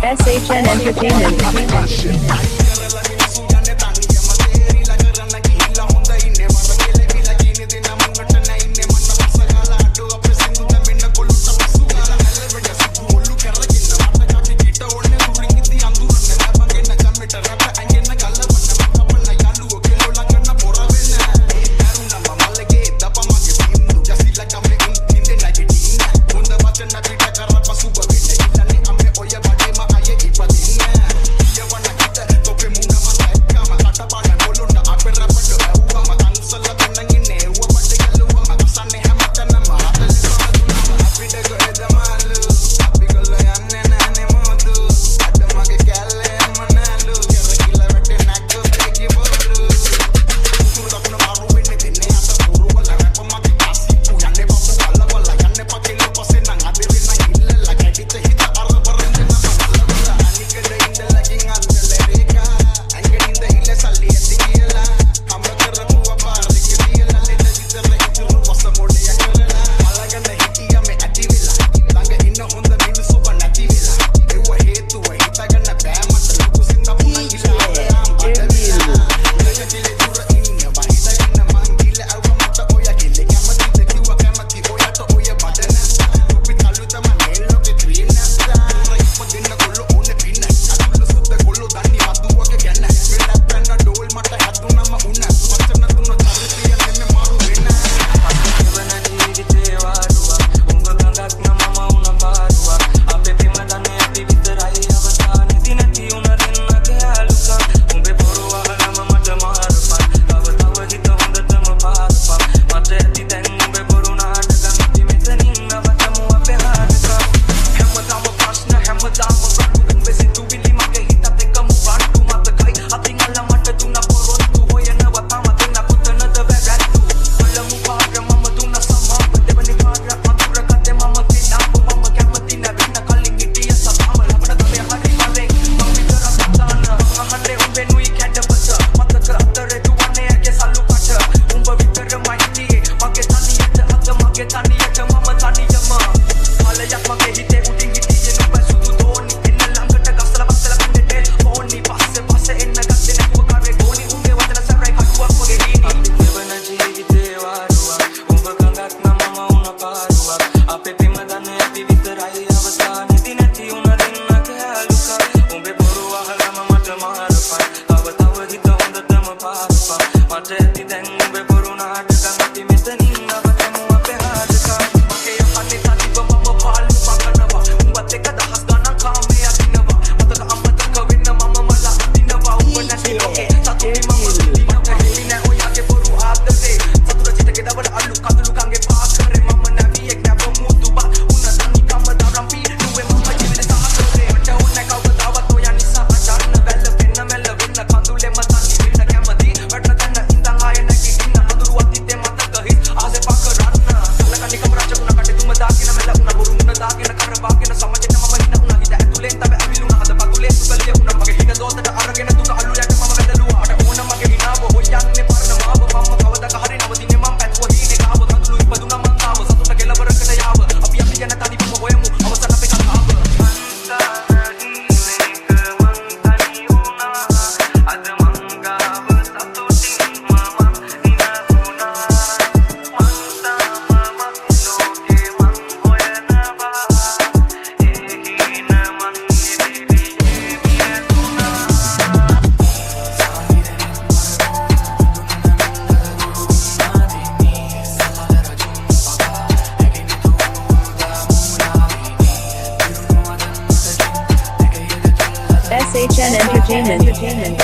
SHN Entertainment. SHN Entertainment.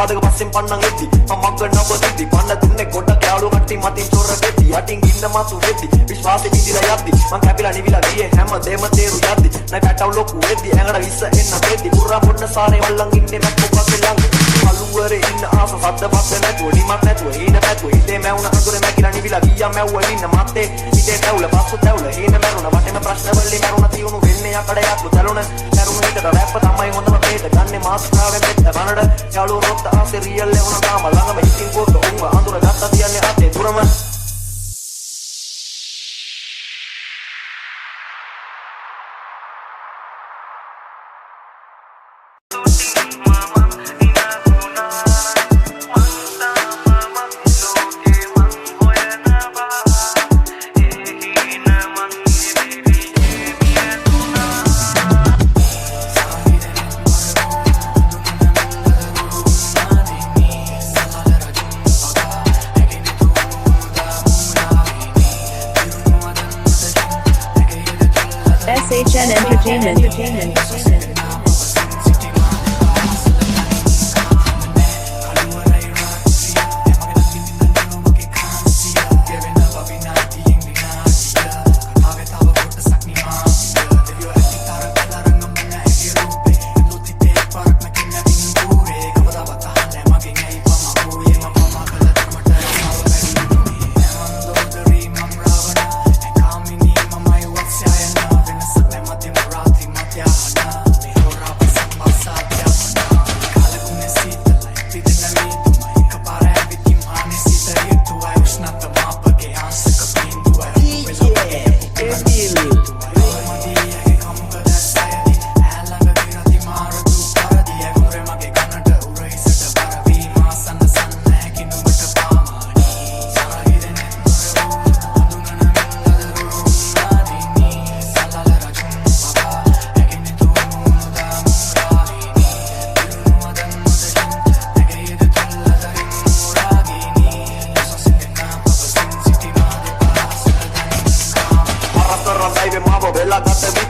පාදක පස්සෙන් පන්නන් එද්දි මම මග්ග නබදෙද්දි පන්න දුන්නේ ගොඩක් යාළු කට්ටි මතින් චොර දෙද්දි යටින් ගින්න මතු වෙද්දි විශ්වාසෙ විදිලා යද්දි මං කැපිලා නිවිලා ගියේ හැම දෙම තේරු යද්දි නයි පැටව ලොකු වෙද්දි ඇඟට විශ්ස එන්න දෙද්දි පුරා පොන්න සාරේ වල්ලන් ඉන්නේ මැක්කෝ පස්සේ ළඟ අලුවරේ ඉන්න ආස සද්ද පස්සේ නැතුව නිමක් නැතුව හීන පැතුව හිතේ මැවුන අඳුරේ මැකිලා නිවිලා ගියා මැව්වල ඉන්න මත්තේ හිතේ තැවුල පස්සු තැවුල හීන මැරුණ වටේම ප්‍රශ්න වලින් මැරුණ තියුණු වෙන්නේ යකඩයක් තැලුණ තරුණ හිතට රැප්ප තමයි හොඳම වේද ගන්නේ මාස්ට්‍රාවෙන් මෙත්ත කනඩ යාළුවෝ රොත්ත ආසේ රියල් එවුණ තාම ළඟම ඉතින් පොත් උන්ව අඳුර ගත්තා තියන්නේ අතේ දුරම SHN Entertainment.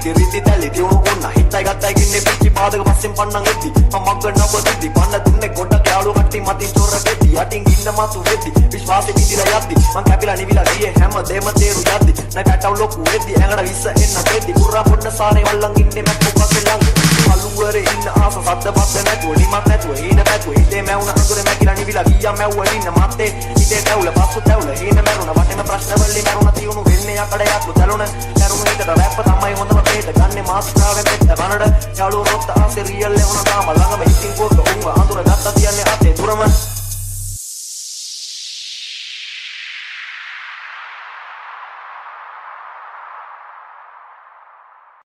Riti tali tiunu unna hittai gattai ginne pichi paadaka passen pannan eddi mama magga nabadiddi panna dunne godak yalu katti matin chorra deddi yatin ginna matu veddi vishwase vidila yaddi man kapila nivila giye hema dema teru yaddi nai pataw lokku veddi engada vissa enna deddi kurra ponna saane wallan ginne makku paselang aluware inna asa sadda passe natuwa nimak natuwa hina patuwa hite mewuna andure makila nivila giya mewwa inna matte hite tawula passu tawula hina meruna watena prashna walli meruna tiunu venne yakada yakku taluna meruna hitata rappa tamai hondama වේද ගන්නේ මාස්ට්‍රාවෙන් මෙත්ත කනඩ යාළුවෝ රොත්ත ආසේ real එවුණ තාම ළඟම